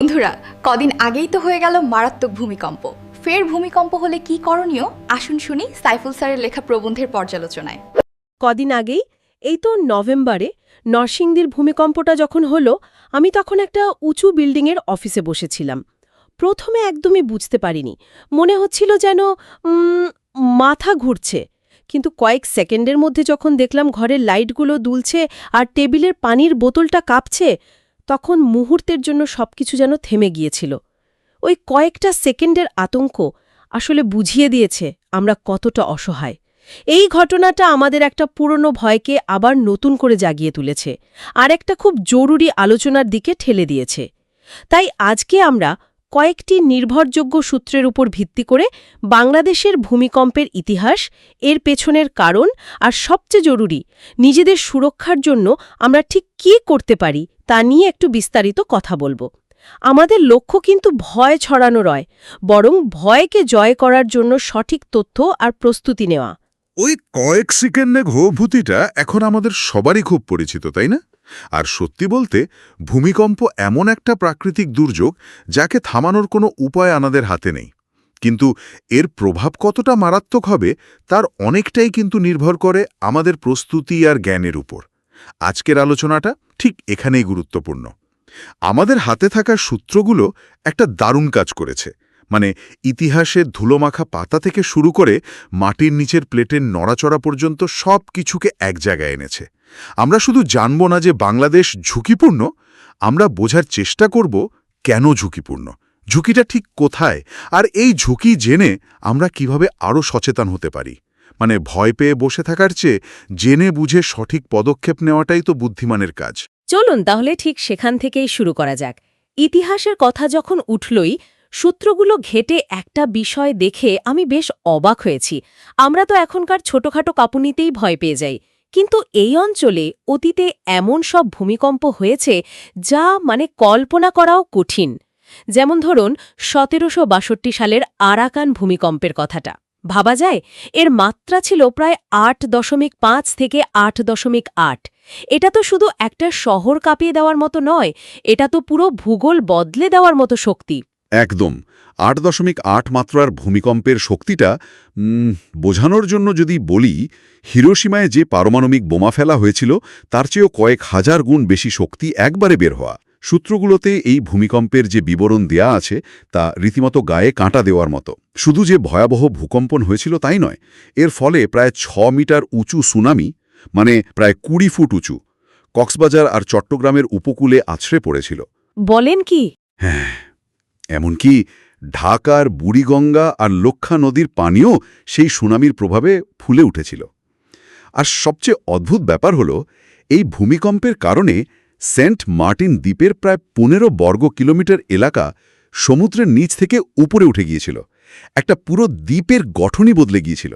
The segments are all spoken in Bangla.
বন্ধুরা, কদিন আগেই তো হয়ে গেল মারাত্মক ভূমিকম্প। ফের ভূমিকম্প হলে কি করণীয় আসুন শুনি সাইফুল স্যারের লেখা প্রবন্ধের পর্যালোচনায়। কদিন আগেই এই তো নভেম্বরে নরসিংদীর ভূমিকম্পটা যখন হলো, আমি তখন একটা উঁচু বিল্ডিংয়ের অফিসে বসেছিলাম। প্রথমে একদমই বুঝতে পারিনি, মনে হচ্ছিল যেন মাথা ঘুরছে। কিন্তু কয়েক সেকেন্ডের মধ্যে যখন দেখলাম ঘরের লাইটগুলো দুলছে আর টেবিলের পানির বোতলটা কাঁপছে, তখন মুহূর্তের জন্য সবকিছু যেন থেমে গিয়েছিল। ওই কয়েকটা সেকেন্ডের আতঙ্ক আসলে বুঝিয়ে দিয়েছে আমরা কতটা অসহায়। এই ঘটনাটা আমাদের একটা পুরনো ভয়কে আবার নতুন করে জাগিয়ে তুলেছে, আর একটা খুব জরুরি আলোচনার দিকে ঠেলে দিয়েছে। তাই আজকে আমরা কয়েকটি নির্ভরযোগ্য সূত্রের উপর ভিত্তি করে বাংলাদেশের ভূমিকম্পের ইতিহাস, এর পেছনের কারণ, আর সবচেয়ে জরুরি নিজেদের সুরক্ষার জন্য আমরা ঠিক কী করতে পারি তা নিয়ে একটু বিস্তারিত কথা বলবো। আমাদের লক্ষ্য কিন্তু ভয় ছড়ানো নয়, বরং ভয়কে জয় করার জন্য সঠিক তথ্য আর প্রস্তুতি নেওয়া। ওই কয়েক সেকেন্ডে ভূভূতিটা এখন আমাদের সবারই খুব পরিচিত, তাই না? আর সত্যি বলতে ভূমিকম্প এমন একটা প্রাকৃতিক দুর্যোগ যাকে থামানোর কোনো উপায় আমাদের হাতে নেই। কিন্তু এর প্রভাব কতটা মারাত্মক হবে তার অনেকটাই কিন্তু নির্ভর করে আমাদের প্রস্তুতি আর জ্ঞানের উপর। আজকের আলোচনাটা ঠিক এখানেই গুরুত্বপূর্ণ। আমাদের হাতে থাকা সূত্রগুলো একটা দারুণ কাজ করেছে। মানে ইতিহাসের ধুলোমাখা পাতা থেকে শুরু করে মাটির নিচের প্লেটের নড়াচড়া পর্যন্ত সব কিছুকে এক জায়গায় এনেছে। আমরা শুধু জানব না যে বাংলাদেশ ঝুঁকিপূর্ণ, আমরা বোঝার চেষ্টা করব কেন ঝুঁকিপূর্ণ, ঝুঁকিটা ঠিক কোথায়, আর এই ঝুঁকি জেনে আমরা কিভাবে আরও সচেতন হতে পারি। মানে ভয় পেয়ে বসে থাকার চেয়ে জেনে বুঝে সঠিক পদক্ষেপ নেওয়াটাই তো বুদ্ধিমানের কাজ। চলুন তাহলে ঠিক সেখান থেকেই শুরু করা যাক। ইতিহাসের কথা যখন উঠলই, সূত্রগুলো ঘেটে একটা বিষয় দেখে আমি বেশ অবাক হয়েছি। আমরা তো এখনকার ছোটখাটো কাঁপুনিতেই ভয় পেয়ে যাই, কিন্তু এই অঞ্চলে অতীতে এমন সব ভূমিকম্প হয়েছে যা কল্পনা করাও কঠিন। যেমন ধরুন ১৭৬২ সালের আরাকান ভূমিকম্পের কথাটা ভাবা যায়। এর মাত্রা ছিল প্রায় ৮.৫ থেকে ৮.৮। এটা তো শুধু একটা শহর কাঁপিয়ে দেওয়ার মতো নয়, এটা তো পুরো ভূগোল বদলে দেওয়ার মতো শক্তি। একদম ৮.৮ মাত্রার ভূমিকম্পের শক্তিটা বোঝানোর জন্য যদি বলি, হিরোশিমায় যে পারমাণবিক বোমা ফেলা হয়েছিল তার চেয়েও কয়েক হাজার গুণ বেশি শক্তি একবারে বের হওয়া। সূত্রগুলোতে এই ভূমিকম্পের যে বিবরণ দেয়া আছে তা রীতিমতো গায়ে কাঁটা দেওয়ার মতো। শুধু যে ভয়াবহ ভূকম্পন হয়েছিল তাই নয়, এর ফলে প্রায় ৬ মিটার উঁচু সুনামি, মানে প্রায় ২০ ফুট উঁচু, কক্সবাজার আর চট্টগ্রামের উপকূলে আছড়ে পড়েছিল। বলেন কি? হ্যাঁ, এমনকি ঢাকার বুড়িগঙ্গা আর লক্ষা নদীর পানিও সেই সুনামির প্রভাবে ফুলে উঠেছিল। আর সবচেয়ে অদ্ভুত ব্যাপার হল, এই ভূমিকম্পের কারণে সেন্ট মার্টিন দ্বীপের প্রায় ১৫ বর্গ কিলোমিটার এলাকা সমুদ্রের নিচ থেকে উপরে উঠে গিয়েছিল। একটা পুরো দ্বীপের গঠনই বদলে গিয়েছিল।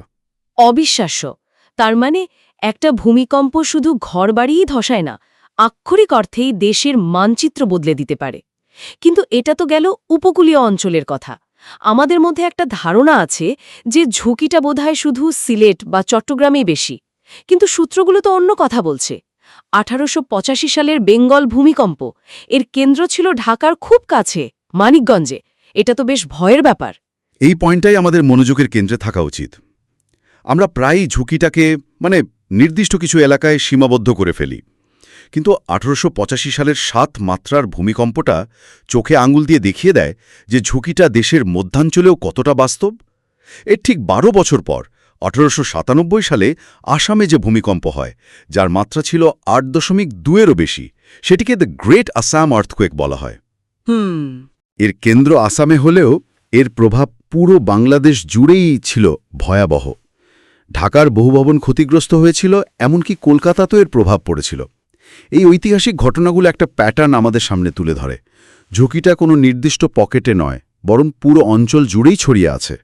অবিশ্বাস্য। তার মানে একটা ভূমিকম্প শুধু ঘরবাড়িই ধসায় না, আক্ষরিক অর্থেই দেশের মানচিত্র বদলে দিতে পারে। কিন্তু এটা তো গেল উপকূলীয় অঞ্চলের কথা। আমাদের মধ্যে একটা ধারণা আছে যে ঝুঁকিটা বোধহয় শুধু সিলেট বা চট্টগ্রামেই বেশি, কিন্তু সূত্রগুলো তো অন্য কথা বলছে। ১৮৮৫ সালের বেঙ্গল ভূমিকম্প, এর কেন্দ্র ছিল ঢাকার খুব কাছে, মানিকগঞ্জে। এটা তো বেশ ভয়ের ব্যাপার। এই পয়েন্টটাই আমাদের মনোযোগের কেন্দ্রে থাকা উচিত। আমরা প্রায়ই ঝুঁকিটাকে নির্দিষ্ট কিছু এলাকায় সীমাবদ্ধ করে ফেলি, কিন্তু ১৮৮৫ সালের ৭ মাত্রার ভূমিকম্পটা চোখে আঙুল দিয়ে দেখিয়ে দেয় যে ঝুঁকিটা দেশের মধ্যাঞ্চলেও কতটা বাস্তব। এর ঠিক ১২ বছর পর ১৮৯৭ সালে আসামে যে ভূমিকম্প হয়, যার মাত্রা ছিল ৮.২-এরও বেশি, সেটিকে দ্য গ্রেট আসাম আর্থকোয়েক বলা হয়। এর কেন্দ্র আসামে হলেও এর প্রভাব পুরো বাংলাদেশ জুড়েই ছিল ভয়াবহ। ঢাকার বহু ভবন ক্ষতিগ্রস্ত হয়েছিল, এমনকি কলকাতাতেও এর প্রভাব পড়েছিল। এই ঐতিহাসিক ঘটনাগুলো একটা প্যাটার্ন আমাদের সামনে তুলে ধরে। ঝুঁকিটা কোনো নির্দিষ্ট পকেটে নয়, বরং পুরো অঞ্চল জুড়েই ছড়িয়ে আছে।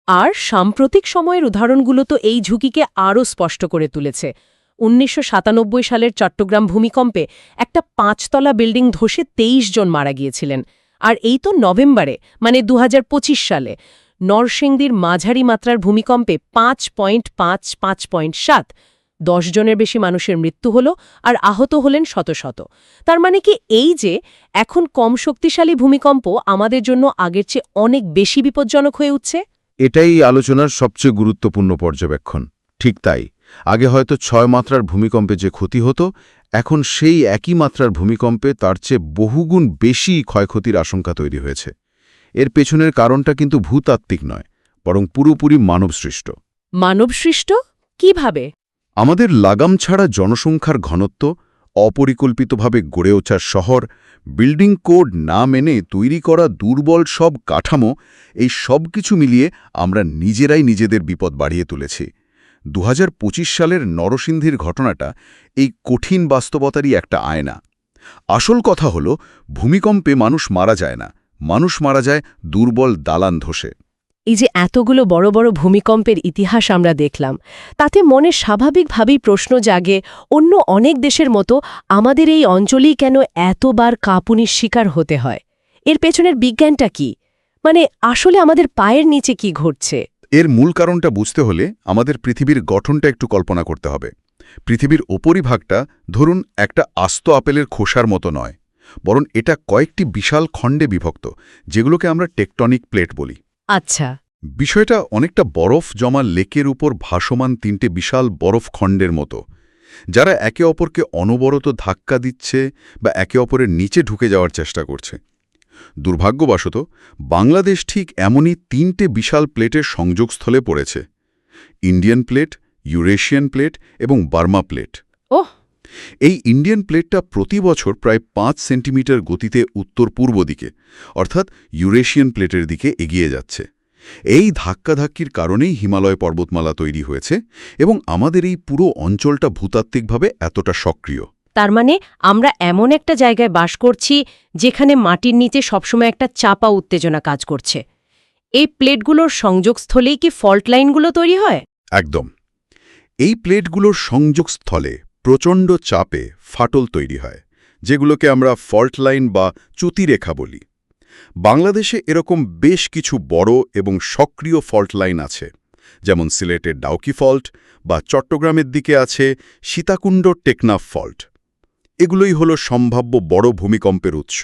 আর সাম্প্রতিক সময়ের উদাহরণগুলো তো এই ঝুঁকিকে আরও স্পষ্ট করে তুলেছে। ১৯৯৭ সালের চট্টগ্রাম ভূমিকম্পে একটা ৫তলা বিল্ডিং ধসে ২৩ জন মারা গিয়েছিলেন। আর এই তো নভেম্বরে, ২০২৫ সালে নরসিংদীর মাঝারি মাত্রার ভূমিকম্পে ৫.৫, ৫.৭ 10 জনের বেশি মানুষের মৃত্যু হলো আর আহত হলেন শত শত। তার মানে কি এই যে এখন কম শক্তিশালী ভূমিকম্প আমাদের জন্য আগের চেয়ে অনেক বেশি বিপজ্জনক হয়ে উঠছে? এটাই আলোচনার সবচেয়ে গুরুত্বপূর্ণ পর্যবেক্ষণ। ঠিক তাই, আগে হয়তো 6 মাত্রার ভূমিকম্পে যে ক্ষতি হতো, এখন সেই একই মাত্রার ভূমিকম্পে তার চেয়ে বহুগুণ বেশি ক্ষয়ক্ষতির আশঙ্কা তৈরি হয়েছে। এর পেছনের কারণটা কিন্তু ভূতাত্ত্বিক নয়, বরং পুরোপুরি মানবসৃষ্ট। মানবসৃষ্ট? কিভাবে? আমাদের লাগাম ছাড়া জনসংখ্যার ঘনত্ব, অপরিকল্পিতভাবে গড়ে ওঠা শহর, বিল্ডিং কোড না মেনে তৈরি করা দুর্বল সব কাঠামো, এই সব কিছু মিলিয়ে আমরা নিজেরাই নিজেদের বিপদ বাড়িয়ে তুলেছি। 2025 সালের নরসিংদীর ঘটনাটা এই কঠিন বাস্তবতারই একটা আয়না। আসল কথা হলো, ভূমিকম্পে মানুষ মারা যায় না, মানুষ মারা যায় দুর্বল দালান ধসে। এই যে এতগুলো বড় বড় ভূমিকম্পের ইতিহাস আমরা দেখলাম, তাতে মনে স্বাভাবিকভাবেই প্রশ্ন জাগে, অন্য অনেক দেশের মতো আমাদের এই অঞ্চলেই কেন এতবার কাঁপুনির শিকার হতে হয়? এর পেছনের বিজ্ঞানটা কি? মানে আসলে আমাদের পায়ের নিচে কি ঘটছে? এর মূল কারণটা বুঝতে হলে আমাদের পৃথিবীর গঠনটা একটু কল্পনা করতে হবে। পৃথিবীর উপরিভাগটা ধরুন একটা আস্ত আপেলের খোসার মতো নয়, বরং এটা কয়েকটি বিশাল খণ্ডে বিভক্ত, যেগুলোকে আমরা টেকটনিক প্লেট বলি। আচ্ছা। বিষয়টা অনেকটা বরফ জমা লেকের উপর ভাসমান 3টে বিশাল বরফ খণ্ডের মতো, যারা একে অপরকে অনবরত ধাক্কা দিচ্ছে বা একে অপরের নিচে ঢুকে যাওয়ার চেষ্টা করছে। দুর্ভাগ্যবশত বাংলাদেশ ঠিক এমনই 3টে বিশাল প্লেটের সংযোগস্থলে পড়েছে: ইন্ডিয়ান প্লেট, ইউরেশিয়ান প্লেট এবং বার্মা প্লেট। ওহ! এই ইন্ডিয়ান প্লেটটা প্রতি বছর প্রায় 5 সেন্টিমিটার গতিতে উত্তর পূর্ব দিকে, অর্থাৎ ইউরেশিয়ান প্লেটের দিকে এগিয়ে যাচ্ছে। এই ধাক্কাধাক্কির কারণেই হিমালয় পর্বতমালা তৈরি হয়েছে এবং আমাদের এই পুরো অঞ্চলটা ভূতাত্ত্বিকভাবে এতটা সক্রিয়। তার মানে আমরা এমন একটা জায়গায় বাস করছি যেখানে মাটির নিচে সবসময় একটা চাপা উত্তেজনা কাজ করছে। এই প্লেটগুলোর সংযোগস্থলেই কি ফল্ট লাইনগুলো তৈরি হয়? একদম। এই প্লেটগুলোর সংযোগস্থলে প্রচণ্ড চাপে ফাটল তৈরি হয়, যেগুলোকে আমরা ফল্ট লাইন বা চ্যুতিরেখা বলি। বাংলাদেশে এরকম বেশ কিছু বড় এবং সক্রিয় ফল্ট লাইন আছে, যেমন সিলেটের ডাউকি ফল্ট বা চট্টগ্রামের দিকে আছে সীতাকুণ্ড টেকনাফ ফল্ট। এগুলোই হলো সম্ভাব্য বড় ভূমিকম্পের উৎস।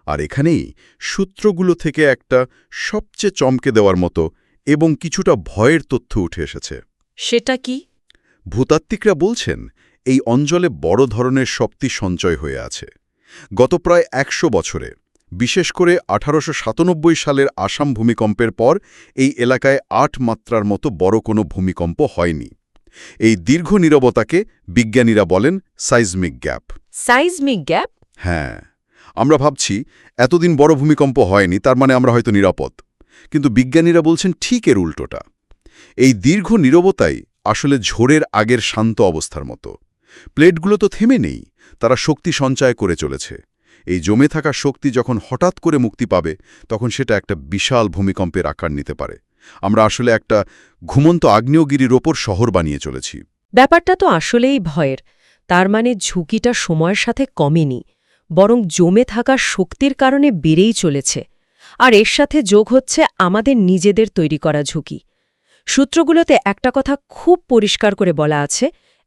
আর এখানেই সূত্রগুলো থেকে একটা সবচেয়ে চমকে দেওয়ার মতো এবং কিছুটা ভয়ের তথ্য উঠে এসেছে। সেটা কি? ভূতাত্ত্বিকরা বলছেন, এই অঞ্চলে বড় ধরনের শক্তি সঞ্চয় হয়ে আছে। গত প্রায় 100 বছরে, বিশেষ করে 1897 সালের আসাম ভূমিকম্পের পর এই এলাকায় 8 মাত্রার মতো বড় কোনো ভূমিকম্প হয়নি। এই দীর্ঘ নীরবতাকে বিজ্ঞানীরা বলেন সাইজমিক গ্যাপ। সাইজমিক গ্যাপ? হ্যাঁ, আমরা ভাবছি এতদিন বড় ভূমিকম্প হয়নি, তার মানে আমরা হয়তো নিরাপদ। কিন্তু বিজ্ঞানীরা বলছেন ঠিক এর উল্টোটা। এই দীর্ঘ নীরবতাই আসলে ঝড়ের আগের শান্ত অবস্থার মতো। প্লেটগুলো তো থেমে নেই, তারা শক্তি সঞ্চয় করে চলেছে। এই জমে থাকা শক্তি যখন হঠাৎ করে মুক্তি পাবে, তখন সেটা একটা বিশাল ভূমিকম্পের আকার নিতে পারে। আমরা আসলে একটা ঘুমন্ত আগ্নেয়গিরির ওপর শহর বানিয়ে চলেছি। ব্যাপারটা তো আসলেই ভয়ের। তার মানে ঝুঁকিটা সময়ের সাথে কমেনি, বরং জমে থাকা শক্তির কারণে বেড়েই চলেছে। আর এর সাথে যোগ হচ্ছে আমাদের নিজেদের তৈরি করা ঝুঁকি। সূত্রগুলোতে একটা কথা খুব পরিষ্কার করে বলা আছে,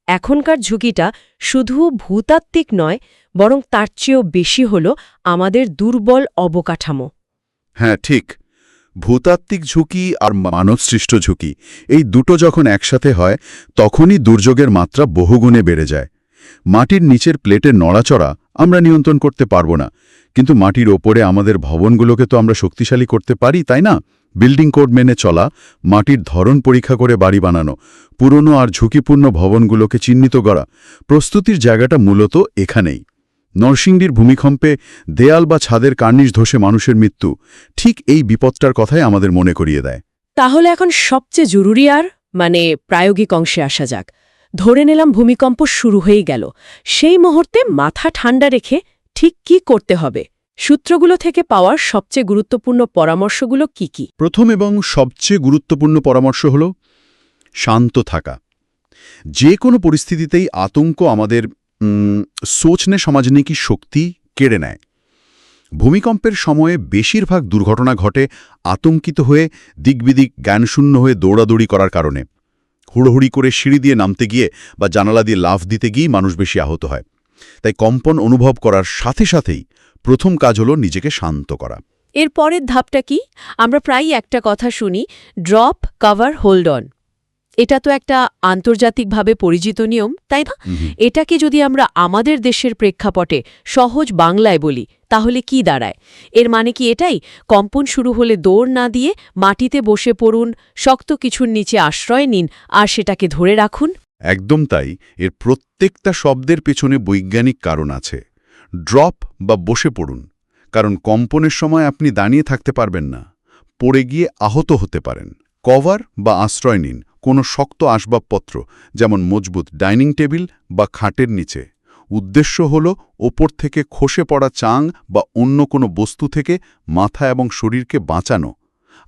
এখনকার ঝুঁকিটা শুধু ভূতাত্ত্বিক নয়, বরং তার চেয়েও বেশি হল আমাদের দুর্বল অবকাঠামো। হ্যাঁ, ঠিক। ভূতাত্ত্বিক ঝুঁকি আর মানবসৃষ্ট ঝুঁকি, এই দুটো যখন একসাথে হয়, তখনই দুর্যোগের মাত্রা বহুগুণে বেড়ে যায়। মাটির নিচের প্লেটের নড়াচড়া আমরা নিয়ন্ত্রণ করতে পারবো না, কিন্তু মাটির ওপরে আমাদের ভবনগুলোকে তো আমরা শক্তিশালী করতে পারি, তাই না? বিল্ডিং কোড মেনে চলা, মাটির ধরন পরীক্ষা করে বাড়ি বানানো, পুরনো আর ঝুঁকিপূর্ণ ভবনগুলোকে চিহ্নিত করা, প্রস্তুতির জায়গাটা মূলত এখানেই। নরসিংদীর ভূমিকম্পে দেয়াল বা ছাদের কার্নিশ ধসে মানুষের মৃত্যু ঠিক এই বিপদটার কথাই আমাদের মনে করিয়ে দেয়। তাহলে এখন সবচেয়ে জরুরি আর প্রায়োগিক অংশে আসা যাক। ধরে নিলাম ভূমিকম্প শুরু হয়ে গেল, সেই মুহূর্তে মাথা ঠান্ডা রেখে ঠিক কি করতে হবে? সূত্রগুলো থেকে পাওয়ার সবচেয়ে গুরুত্বপূর্ণ পরামর্শগুলো কি কি? প্রথম এবং সবচেয়ে গুরুত্বপূর্ণ পরামর্শ হল শান্ত থাকা। যে কোনো পরিস্থিতিতেই আতঙ্ক আমাদের সোচনে সমাজনে কি শক্তি কেড়ে নেয়। ভূমিকম্পের সময়ে বেশিরভাগ দুর্ঘটনা ঘটে আতঙ্কিত হয়ে, দিকবিদিক জ্ঞানশূন্য হয়ে দৌড়াদৌড়ি করার কারণে। হুড়োহুড়ি করে সিঁড়ি দিয়ে নামতে গিয়ে বা জানালা দিয়ে লাফ দিতে গিয়েই মানুষ বেশি আহত হয়। তাই কম্পন অনুভব করার সাথে সাথেই প্রথম কাজ হলো নিজেকে শান্ত করা। এর পরের ধাপটা কি? আমরা প্রায়ই একটা কথা শুনি, ড্রপ, কভার, হোল্ড অন। এটা তো একটা আন্তর্জাতিকভাবে পরিচিত নিয়ম, তাই না? এটাকে যদি আমরা আমাদের দেশের প্রেক্ষাপটে সহজ বাংলায় বলি, তাহলে কি দাঁড়ায়? এর মানে কি এটাই, কম্পন শুরু হলে দৌড় না দিয়ে মাটিতে বসে পড়ুন, শক্ত কিছুর নিচে আশ্রয় নিন আর সেটাকে ধরে রাখুন? একদম তাই। এর প্রত্যেকটা শব্দের পেছনে বৈজ্ঞানিক কারণ আছে। ড্রপ বা বসে পড়ুন, কারণ কম্পনের সময় আপনি দাঁড়িয়ে থাকতে পারবেন না, পড়ে গিয়ে আহত হতে পারেন। কভার বা আশ্রয় নিন কোনো শক্ত আসবাবপত্র, যেমন মজবুত ডাইনিং টেবিল বা খাটের নিচে। উদ্দেশ্য হল ওপর থেকে খসে পড়া চাং বা অন্য কোনো বস্তু থেকে মাথা এবং শরীরকে বাঁচানো।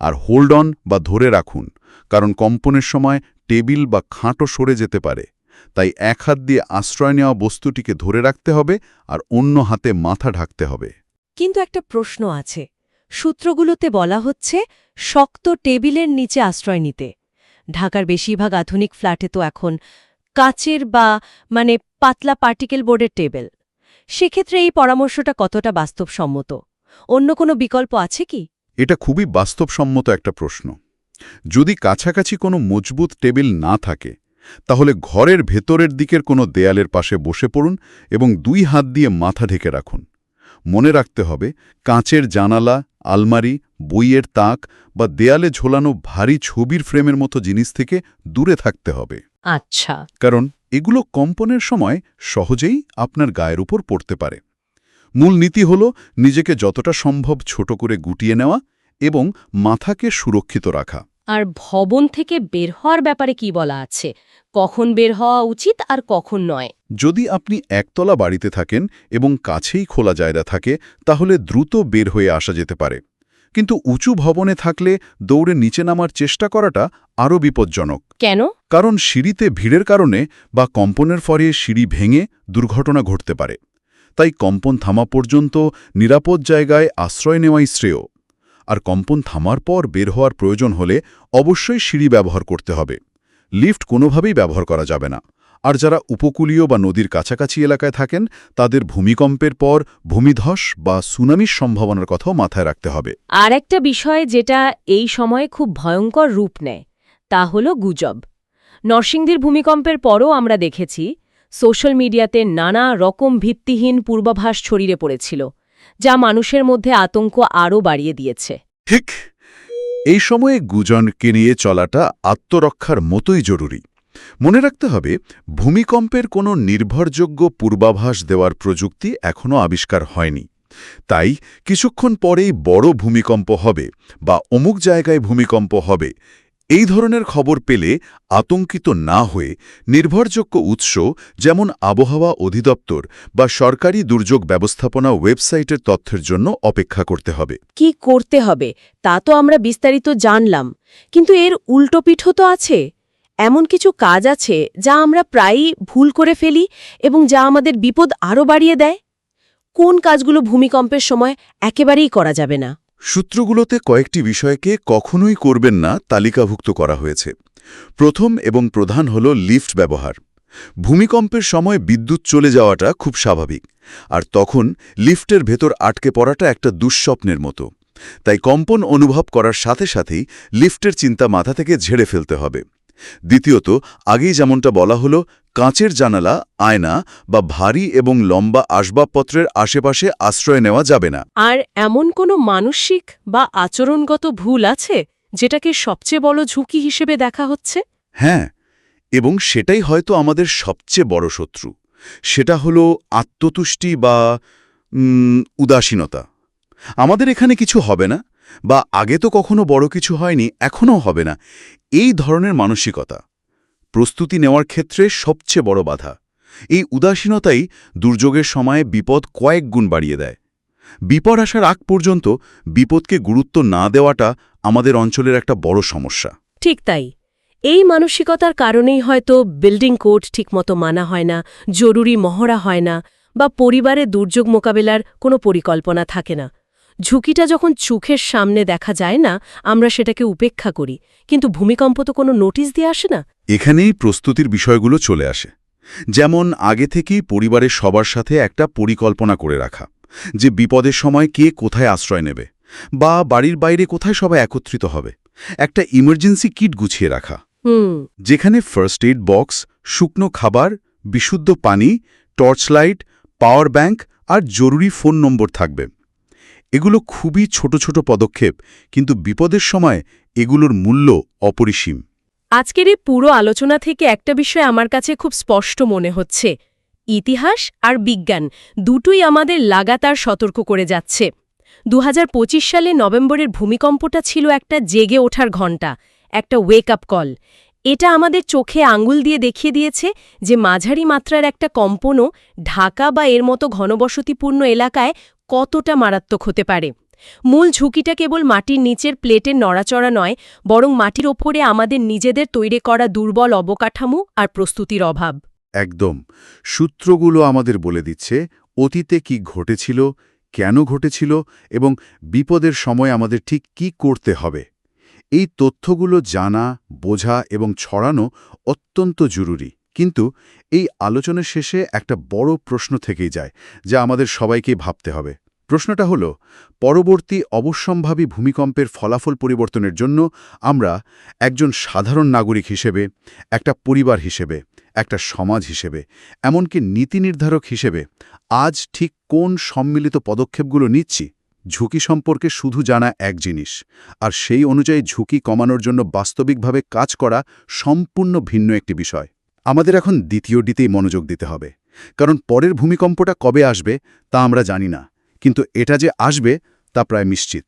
আর হোল্ড অন বা ধরে রাখুন, কারণ কম্পনের সময় টেবিল বা খাটও সরে যেতে পারে। তাই এক হাত দিয়ে আশ্রয় নেওয়া বস্তুটিকে ধরে রাখতে হবে আর অন্য হাতে মাথা ঢাকতে হবে। কিন্তু একটা প্রশ্ন আছে, সূত্রগুলোতে বলা হচ্ছে শক্ত টেবিলের নিচে আশ্রয় নিতে। ঢাকার বেশিরভাগ আধুনিক ফ্ল্যাটে তো এখন কাচের বা পাতলা পার্টিকেল বোর্ডের টেবিল। সেক্ষেত্রে এই পরামর্শটা কতটা বাস্তবসম্মত? অন্য কোনো বিকল্প আছে কি? এটা খুবই বাস্তবসম্মত একটা প্রশ্ন। যদি কাছাকাছি কোনো মজবুত টেবিল না থাকে, তাহলে ঘরের ভেতরের দিকের কোনো দেয়ালের পাশে বসে পড়ুন এবং 2 হাত দিয়ে মাথা ঢেকে রাখুন। মনে রাখতে হবে, কাঁচের জানালা, আলমারি, বইয়ের তাক বা দেয়ালে ঝোলানো ভারী ছবির ফ্রেমের মতো জিনিস থেকে দূরে থাকতে হবে। আচ্ছা। কারণ এগুলো কম্পনের সময় সহজেই আপনার গায়ের উপর পড়তে পারে। মূল নীতি হল নিজেকে যতটা সম্ভব ছোট করে গুটিয়ে নেওয়া এবং মাথাকে সুরক্ষিত রাখা। আর ভবন থেকে বের হওয়ার ব্যাপারে কি বলা আছে? কখন বের হওয়া উচিত আর কখন নয়? যদি আপনি একতলা বাড়িতে থাকেন এবং কাছেই খোলা জায়গা থাকে, তাহলে দ্রুত বের হয়ে আসা যেতে পারে। কিন্তু উঁচু ভবনে থাকলে দৌড়ে নিচে নামার চেষ্টা করাটা আরও বিপজ্জনক। কেন? কারণ সিঁড়িতে ভিড়ের কারণে বা কম্পনের ফলে সিঁড়ি ভেঙে দুর্ঘটনা ঘটতে পারে। তাই কম্পন থামা পর্যন্ত নিরাপদ জায়গায় আশ্রয় নেওয়াই শ্রেয়। আর কম্পন থামার পর বের হওয়ার প্রয়োজন হলে অবশ্যই সিঁড়ি ব্যবহার করতে হবে। লিফট কোনোভাবেই ব্যবহার করা যাবে না। আর যারা উপকূলীয় বা নদীর কাছাকাছি এলাকায় থাকেন, তাদের ভূমিকম্পের পর ভূমিধস বা সুনামির সম্ভাবনার কথাও মাথায় রাখতে হবে। আর একটা বিষয় যেটা এই সময়ে খুব ভয়ঙ্কর রূপ নেয়, তা হল গুজব। নরসিংদীর ভূমিকম্পের পরও আমরা দেখেছি সোশ্যাল মিডিয়াতে নানা রকম ভিত্তিহীন পূর্বাভাস ছড়িয়ে পড়েছিল, যা মানুষের মধ্যে আতঙ্ক আরও বাড়িয়ে দিয়েছে। ঠিক এই সময়ে গুজনকে নিয়ে চলাটা আত্মরক্ষার মতোই জরুরি। মনে রাখতে হবে, ভূমিকম্পের কোনো নির্ভরযোগ্য পূর্বাভাস দেওয়ার প্রযুক্তি এখনও আবিষ্কার হয়নি। তাই কিছুক্ষণ পরেই বড় ভূমিকম্প হবে বা অমুক জায়গায় ভূমিকম্প হবে, এই ধরনের খবর পেলে আতঙ্কিত না হয়ে নির্ভরযোগ্য উৎস যেমন আবহাওয়া অধিদপ্তর বা সরকারি দুর্যোগ ব্যবস্থাপনা ওয়েবসাইটের তথ্যের জন্য অপেক্ষা করতে হবে। কি করতে হবে তা তো আমরা বিস্তারিত জানলাম, কিন্তু এর উল্টোপিঠও তো আছে। এমন কিছু কাজ আছে যা আমরা প্রায়ই ভুল করে ফেলি এবং যা আমাদের বিপদ আরও বাড়িয়ে দেয়। কোন কাজগুলো ভূমিকম্পের সময় একেবারেই করা যাবে না? সূত্রগুলোতে কয়েকটি বিষয়কে কখনোই করবেন না তালিকাভুক্ত করা হয়েছে। প্রথম এবং প্রধান হল লিফট ব্যবহার। ভূমিকম্পের সময় বিদ্যুৎ চলে যাওয়াটা খুব স্বাভাবিক, আর তখন লিফটের ভেতর আটকে পড়াটা একটা দুঃস্বপ্নের মতো। তাই কম্পন অনুভব করার সাথে সাথেই লিফটের চিন্তা মাথা থেকে ঝেড়ে ফেলতে হবে। দ্বিতীয়ত, আগেই যেমনটা বলা হলো, কাঁচের জানালা, আয়না বা ভারী এবং লম্বা আসবাবপত্রের আশেপাশে আশ্রয় নেওয়া যাবে না। আর এমন কোনো মানসিক বা আচরণগত ভুল আছে যেটাকে সবচেয়ে বড় ঝুঁকি হিসেবে দেখা হচ্ছে? হ্যাঁ, এবং সেটাই হয়তো আমাদের সবচেয়ে বড় শত্রু। সেটা হলো আত্মতুষ্টি বা উদাসীনতা। আমাদের এখানে কিছু হবে না, বা আগে তো কখনো বড় কিছু হয়নি, এখনও হবে না, এই ধরনের মানসিকতা প্রস্তুতি নেওয়ার ক্ষেত্রে সবচেয়ে বড় বাধা। এই উদাসীনতাই দুর্যোগের সময়ে বিপদ কয়েক গুণ বাড়িয়ে দেয়। বিপদ আসার আগ পর্যন্ত বিপদকে গুরুত্ব না দেওয়াটা আমাদের অঞ্চলের একটা বড় সমস্যা। ঠিক তাই। এই মানসিকতার কারণেই হয়তো বিল্ডিং কোড ঠিকমতো মানা হয় না, জরুরি মহড়া হয় না, বা পরিবারে দুর্যোগ মোকাবেলার কোনো পরিকল্পনা থাকে না। ঝুঁকিটা যখন চোখের সামনে দেখা যায় না আমরা সেটাকে উপেক্ষা করি, কিন্তু ভূমিকম্প তো কোনো নোটিশ দিয়ে আসে না। এখানেই প্রস্তুতির বিষয়গুলো চলে আসে। যেমন আগে থেকেই পরিবারের সবার সাথে একটা পরিকল্পনা করে রাখা, যে বিপদের সময় কে কোথায় আশ্রয় নেবে বা বাড়ির বাইরে কোথায় সবাই একত্রিত হবে। একটা ইমার্জেন্সি কিট গুছিয়ে রাখা, যেখানে ফার্স্ট এইড বক্স, শুকনো খাবার, বিশুদ্ধ পানি, টর্চ লাইট, পাওয়ার ব্যাংক আর জরুরি ফোন নম্বর থাকবে। এগুলো খুবই ছোট ছোট পদক্ষেপ, কিন্তু বিপদের সময় এগুলোর মূল্য অপরিসীম। আজকের এই পুরো আলোচনা থেকে একটা বিষয় আমার কাছে খুব স্পষ্ট মনে হচ্ছে, ইতিহাস আর বিজ্ঞান দুটোই আমাদের লাগাতার সতর্ক করে যাচ্ছে। 2025 সালে নভেম্বরের ভূমিকম্পটা ছিল একটা জেগে ওঠার ঘণ্টা, একটা ওয়েক আপ কল। এটা আমাদের চোখে আঙুল দিয়ে দেখিয়ে দিয়েছে যে মাঝারি মাত্রার একটা কম্পনও ঢাকা বা এর মতো ঘনবসতিপূর্ণ এলাকায় কতটা মারাত্মক হতে পারে। মূল ঝুঁকিটা কেবল মাটির নিচের প্লেটের নড়াচড়া নয়, বরং মাটির ওপরে আমাদের নিজেদের তৈরি করা দুর্বল অবকাঠামো আর প্রস্তুতির অভাব। একদম। সূত্রগুলো আমাদের বলে দিচ্ছে অতীতে কি ঘটেছিল, কেন ঘটেছিল এবং বিপদের সময় আমাদের ঠিক কি করতে হবে। এই তথ্যগুলো জানা, বোঝা এবং ছড়ানো অত্যন্ত জরুরি। কিন্তু এই আলোচনার শেষে একটা বড় প্রশ্ন থেকেই যায়, যা আমাদের সবাইকেই ভাবতে হবে। প্রশ্নটা হলো, পরবর্তী অবশ্যম্ভাবী ভূমিকম্পের ফলাফল পরিবর্তনের জন্য আমরা একজন সাধারণ নাগরিক হিসেবে, একটা পরিবার হিসেবে, একটা সমাজ হিসেবে, এমনকি নীতি নির্ধারক হিসেবে আজ ঠিক কোন সম্মিলিত পদক্ষেপগুলো নিচ্ছি। ঝুঁকি সম্পর্কে শুধু জানা এক জিনিস, আর সেই অনুযায়ী ঝুঁকি কমানোর জন্য বাস্তবিকভাবে কাজ করা সম্পূর্ণ ভিন্ন একটি বিষয়। আমাদের এখন দ্বিতীয় ডিতেই মনোযোগ দিতে হবে, কারণ পরের ভূমিকম্পটা কবে আসবে তা আমরা জানি না, কিন্তু এটা যে আসবে তা প্রায় নিশ্চিত।